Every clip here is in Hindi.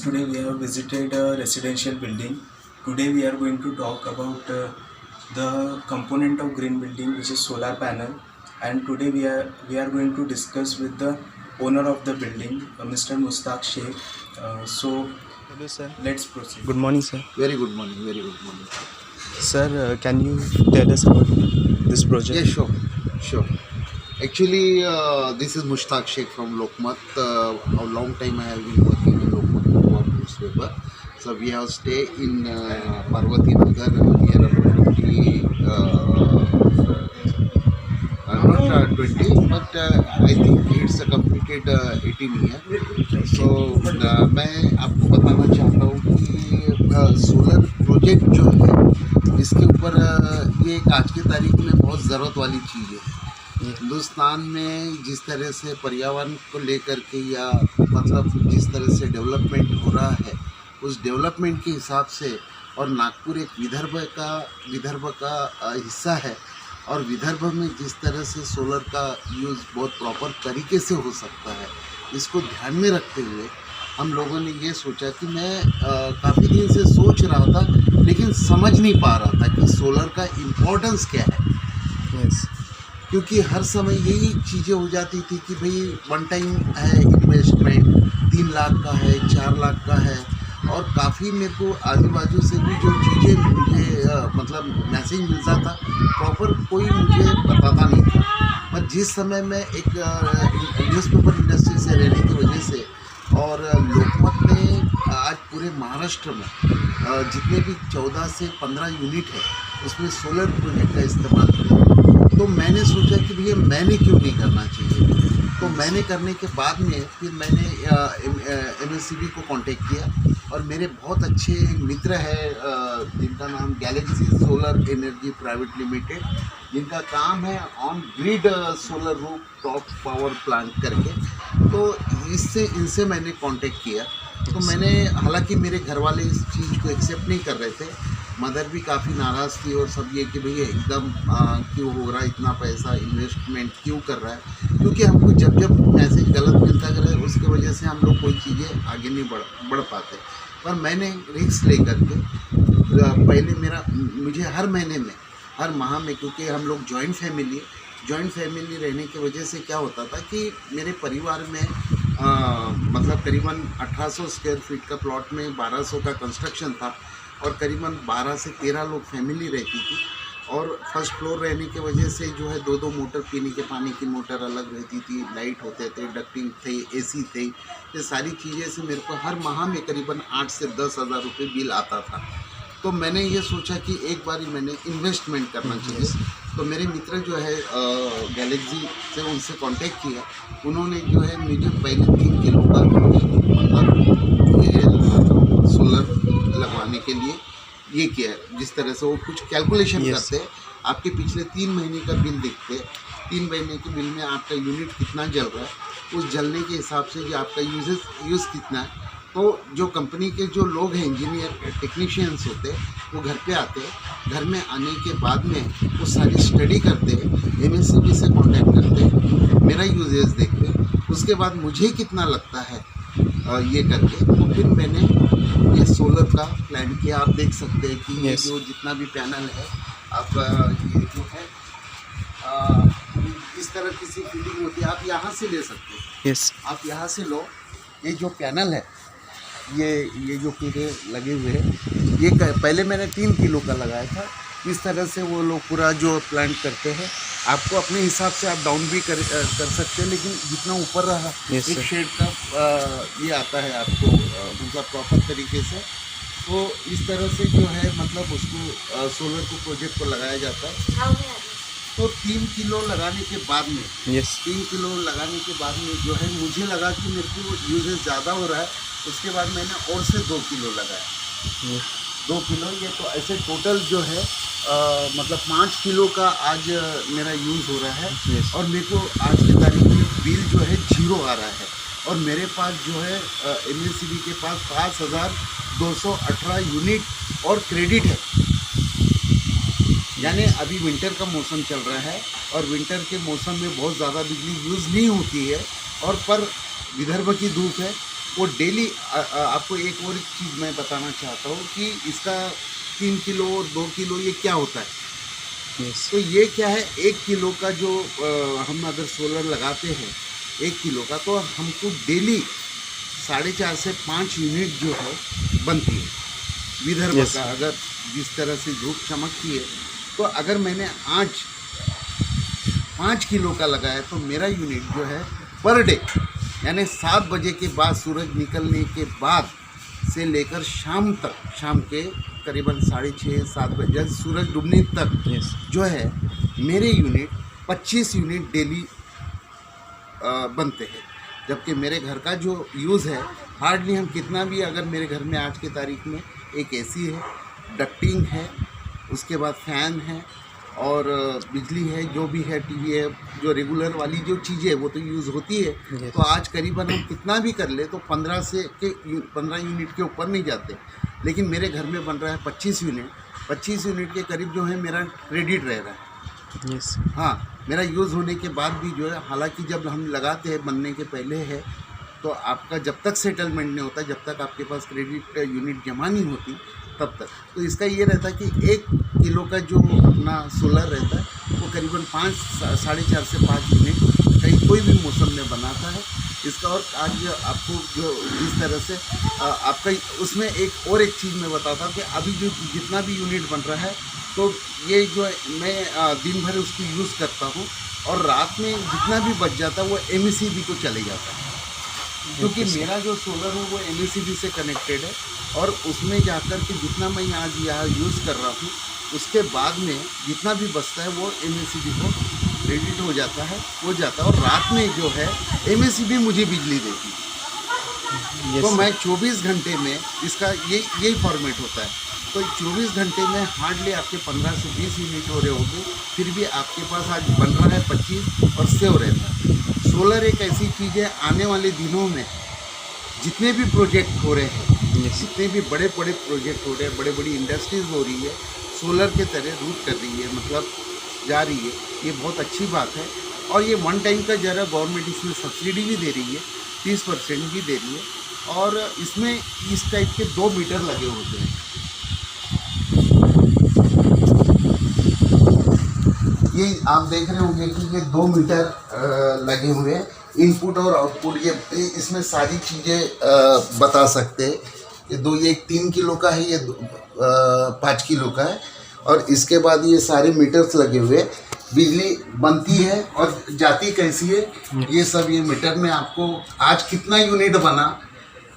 today we have visited a residential building. Today we are going to talk about the component of green building, which is solar panel. And today we are going to discuss with the owner of the building, Mr. Mustaq Sheikh. Hello sir. Let's proceed. Good morning, sir. Very good morning, very good morning. Sir, can you tell us about this project? Yeah, sure. Actually, this is Mushtaq Sheikh from Lokmat. A long time I have been working in Lokmat newspaper. So we have stay in Parvati Nagar near about 20, not 20, but I think it's a completed 18 year. So मैं आपको बताना चाहता हूँ कि सोलर प्रोजेक्ट जो है इसके ऊपर ये एक आज की तारीख में बहुत ज़रूरत वाली चीज़ है। हिंदुस्तान में जिस तरह से पर्यावरण को लेकर के या मतलब जिस तरह से डेवलपमेंट हो रहा है उस डेवलपमेंट के हिसाब से, और नागपुर एक विदर्भ का हिस्सा है, और विदर्भ में जिस तरह से सोलर का यूज़ बहुत प्रॉपर तरीके से हो सकता है, इसको ध्यान में रखते हुए हम लोगों ने ये सोचा कि मैं काफ़ी दिन से सोच रहा था लेकिन समझ नहीं पा रहा था कि सोलर का इम्पोर्टेंस क्या है। Yes. क्योंकि हर समय यही चीज़ें हो जाती थी कि भाई वन टाइम है इन्वेस्टमेंट 3 लाख का है, 4 लाख का है, और काफ़ी मेरे को आजू बाजू से भी जो चीज़ें मुझे मतलब मैसेज मिलता था प्रॉपर कोई मुझे बताता नहीं था। पर जिस समय मैं एक न्यूज़पेपर इंडस्ट्री से रहने की वजह से और लोकमत ने आज पूरे महाराष्ट्र में जितने भी 14 से 15 यूनिट है उसमें सोलर प्रोजेक्ट का इस्तेमाल किया, तो मैंने सोचा कि भैया मैंने क्यों नहीं करना चाहिए। तो मैंने करने के बाद में फिर मैंने MSCB को कांटेक्ट किया, और मेरे बहुत अच्छे मित्र हैं जिनका नाम Galaxy solar energy private limited, जिनका काम है on grid solar roof top power plant करके। तो इनसे मैंने कांटेक्ट किया। तो मैंने, हालांकि मेरे घर वाले इस चीज़ को एक्सेप्ट नहीं कर रहे थे, मदर भी काफ़ी नाराज़ थी और सब ये कि भैया एकदम क्यों हो रहा है, इतना पैसा इन्वेस्टमेंट क्यों कर रहा है, क्योंकि हमको जब मैसेज गलत मिलता है उसके वजह से हम लोग कोई चीज़ें आगे नहीं बढ़ पाते। पर मैंने रिस्क लेकर के पहले मुझे हर महीने में, हर माह में, क्योंकि हम लोग जॉइंट फैमिली रहने की वजह से क्या होता था कि मेरे परिवार में मतलब करीबन 1800 स्क्वायर फीट का प्लॉट में 1200 का कंस्ट्रक्शन था, और करीबन 12 से 13 लोग फैमिली रहती थी, और फर्स्ट फ्लोर रहने की वजह से जो है 2 मोटर, पीने के पानी की मोटर अलग रहती थी, लाइट होते थे, डक्टिंग थे, AC थे, ये सारी चीज़ें से मेरे को हर माह में करीबन 8 से 10 हज़ार रुपये बिल आता था। तो मैंने ये सोचा कि एक बार मैंने इन्वेस्टमेंट करना चाहिए। तो मेरे मित्र जो है गैलेक्सी से उनसे कांटेक्ट किया, उन्होंने जो है मुझे पहले 3 किलो का मतलब ये सोलर लगवाने के लिए ये किया है। जिस तरह से वो कुछ कैलकुलेशन करते हैं, आपके पिछले 3 महीने का बिल देखते हैं, 3 महीने के बिल में आपका यूनिट कितना जल रहा है, उस जलने के हिसाब से जो आपका यूज़ कितना है। तो जो कंपनी के जो लोग हैं, इंजीनियर टेक्नीशियंस होते हैं, वो घर पे आते हैं, घर में आने के बाद में वो सारी स्टडी करते हैं, MSCB से कांटेक्ट करते हैं, मेरा यूजेज देखते हैं, उसके बाद मुझे कितना लगता है ये करके, तो फिर मैंने ये सोलर का प्लान किया। आप देख सकते हैं कि ये जो जितना भी पैनल है, आप ये जो है इस तरह की सी फिटिंग होती है, आप यहाँ से ले सकते हैं। आप यहाँ से लो। ये जो पैनल है, ये जो पूरे लगे हुए हैं, ये पहले मैंने 3 किलो का लगाया था। इस तरह से वो लोग पूरा जो प्लांट करते हैं, आपको अपने हिसाब से आप डाउन भी कर सकते हैं, लेकिन जितना ऊपर रहा एक शेड का ये आता है आपको उनका प्रॉपर तरीके से। तो इस तरह से जो है मतलब उसको सोलर को प्रोजेक्ट को लगाया जाता है। तो 3 किलो लगाने के बाद में 3 किलो लगाने के बाद में जो है मुझे लगा कि मेरे को यूजेस ज़्यादा हो रहा है। उसके बाद मैंने और से 2 किलो लगाया। 2 किलो, ये तो ऐसे टोटल जो है मतलब 5 किलो का आज मेरा यूज़ हो रहा है। और मेरे को आज की तारीख में बिल जो है 0 आ रहा है, और मेरे पास जो है MSCB के पास 5218 यूनिट और क्रेडिट है। यानी अभी विंटर का मौसम चल रहा है, और विंटर के मौसम में बहुत ज़्यादा बिजली यूज़ नहीं होती है, और पर विदर्भ की धूप है, वो डेली आपको एक और चीज़ मैं बताना चाहता हूँ कि इसका 3 किलो और 2 किलो ये क्या होता है। Yes. तो ये क्या है, 1 किलो का जो हम अगर सोलर लगाते हैं 1 किलो का, तो हमको डेली 4.5 से 5 यूनिट जो है बनती है विदर्भ Yes. का। अगर जिस तरह से धूप चमकती है, तो अगर मैंने आज 5 किलो का लगाया तो मेरा यूनिट जो है पर डे, यानी 7 बजे के बाद, सूरज निकलने के बाद से लेकर शाम तक, शाम के करीबन 6:30-7 बजे सूरज डूबने तक Yes. जो है मेरे यूनिट 25 यूनिट डेली बनते हैं। जबकि मेरे घर का जो यूज़ है, हार्डली हम कितना भी, अगर मेरे घर में आज के तारीख में एक एसी है, डक्टिंग है, उसके बाद फ़ैन है और बिजली है, जो भी है, टीवी है, जो रेगुलर वाली जो चीज़ें है वो तो यूज़ होती है। Yes. तो आज करीबन हम कितना भी कर ले तो 15 यूनिट के ऊपर नहीं जाते। लेकिन मेरे घर में बन रहा है 25 यूनिट, 25 यूनिट के करीब जो है मेरा क्रेडिट रह रहा है। Yes. हाँ, मेरा यूज़ होने के बाद भी जो है, हालांकि जब हम लगाते हैं बनने के पहले है, तो आपका जब तक सेटलमेंट नहीं होता, जब तक आपके पास क्रेडिट यूनिट जमा नहीं होती, तब तक तो इसका ये रहता है कि 1 किलो का जो अपना सोलर रहता है वो करीबन 4.5 से 5 यूनिट कहीं कोई भी मौसम में बनाता है इसका। और आज आपको जो जिस तरह से आपका उसमें एक चीज़ मैं बताता हूँ कि अभी जो जितना भी यूनिट बन रहा है, तो ये जो है मैं दिन भर उसको यूज़ करता हूँ और रात में जितना भी बच जाता है वो एमएससीबी को चले जाता है, क्योंकि मेरा जो सोलर है वो एमएससीबी से कनेक्टेड है। और उसमें जाकर के जितना मैं आज यहाँ यूज़ कर रहा हूँ, उसके बाद में जितना भी बचता है वो एमएससीबी को क्रेडिट हो जाता है, और रात में जो है एमएससीबी मुझे बिजली देती है। Yes. तो मैं 24 घंटे में इसका यही फॉर्मेट होता है। तो 24 घंटे में हार्डली आपके 15 से 20 यूनिट हो रहे होंगे, फिर भी आपके पास आज बन रहा है 25 और सेव रहता है। सोलर एक ऐसी चीज़ है, आने वाले दिनों में जितने भी प्रोजेक्ट हो रहे हैं, Yes. जितने भी बड़े बड़े प्रोजेक्ट हो रहे हैं, बड़े बड़ी इंडस्ट्रीज़ हो रही है, सोलर के तरह रूट कर रही है, मतलब जा रही है। ये बहुत अच्छी बात है। और ये वन टाइम का जरा गवर्नमेंट इसमें सब्सिडी भी दे रही है, 30% भी दे रही है। और इसमें इस टाइप के 2 मीटर लगे होते हैं। ये आप देख रहे होंगे कि ये 2 मीटर लगे हुए हैं। इनपुट और आउटपुट ये इसमें सारी चीज़ें बता सकते हैं। ये 3 किलो का है, ये 5 किलो का है। और इसके बाद ये सारे मीटर्स लगे हुए हैं। बिजली बनती है और जाती कैसी है, ये सब ये मीटर में आपको आज कितना यूनिट बना,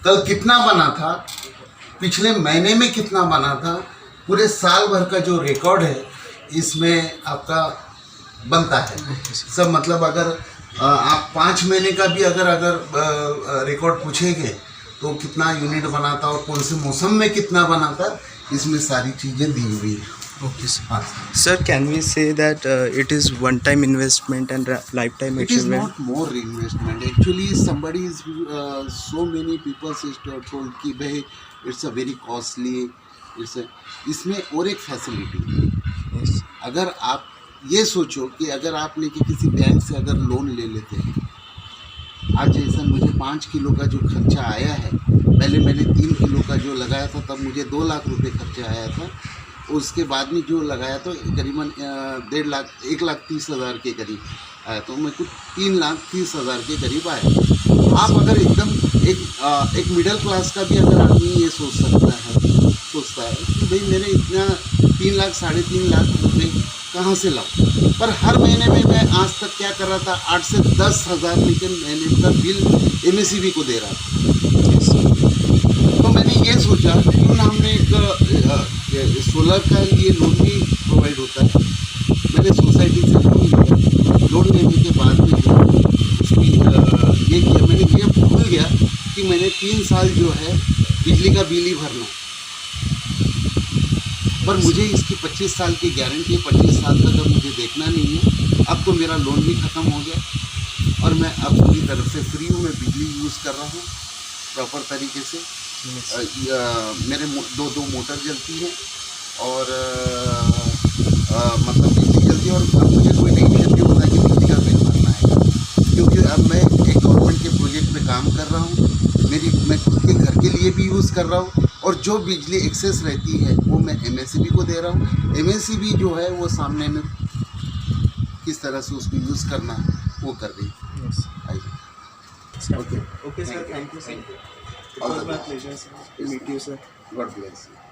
कल कितना बना था, पिछले महीने में कितना बना था, पूरे साल भर का जो रिकॉर्ड है इसमें आपका बनता है सब। मतलब अगर आप 5 महीने का भी अगर रिकॉर्ड पूछेंगे तो कितना यूनिट बना था और कौन से मौसम में कितना बना था, इसमें सारी चीज़ें दी हुई है। Okay, sir. हाँ, Sir, can we say that it is one-time investment and lifetime it is achievement? not more investment. Actually, somebody is so many people is told कि भाई it's a very costly. इसमें और एक फैसिलिटी, Yes. अगर आप ये सोचो कि अगर आप लेके किसी बैंक से अगर लोन ले लेते हैं, आज जैसा मुझे 5 किलो का जो खर्चा आया है, पहले मैंने 3 किलो का जो लगाया था तब मुझे 2 लाख रुपए खर्चा आया था। उसके बाद में जो लगाया तो करीबन 1,30,000 के करीब आया, तो मैं कुछ 3,30,000 के करीब आया। आप अगर एकदम एक मिडिल क्लास का भी अगर आदमी ये सोचता है कि भाई मेरे इतना 3 लाख 3.5 लाख रुपए कहाँ से लाऊं, पर हर महीने में मैं आज तक क्या कर रहा था, 8 से 10 हज़ार रुपये महीने का बिल एमएससीबी को दे रहा था। तो मैंने ये सोचा क्यों ना हमने एक सोलर का ये लोन भी प्रोवाइड होता है। मैंने सोसाइटी से लोन लिया, लोन लेने के बाद में उसकी ये किया, मैंने ये भूल गया कि मैंने 3 साल जो है बिजली का बिल ही भरना, पर मुझे इसकी 25 साल की गारंटी है, 25 साल तक अब मुझे देखना नहीं है। अब तो मेरा लोन भी ख़त्म हो गया और मैं अब पूरी तरफ से फ्री हूँ। मैं बिजली यूज़ कर रहा हूँ प्रॉपर तरीके से। मेरे 2 मोटर जलती है और मतलब बिजली जलती है, और अब मुझे कोई टेंशन नहीं होता कि बिजली का बिल भरना है, क्योंकि अब मैं एक गवर्नमेंट के प्रोजेक्ट पे काम कर रहा हूँ। यूज़ कर रहा हूँ, और जो बिजली एक्सेस रहती है वो मैं MSCB को दे रहा हूँ। MSCB जो है वो सामने में किस तरह से उसको यूज़ करना है वो कर रही है। Yes. Okay, Okay, sir. Thank you, sir. It was my pleasure, sir, to meet you, sir. God bless you.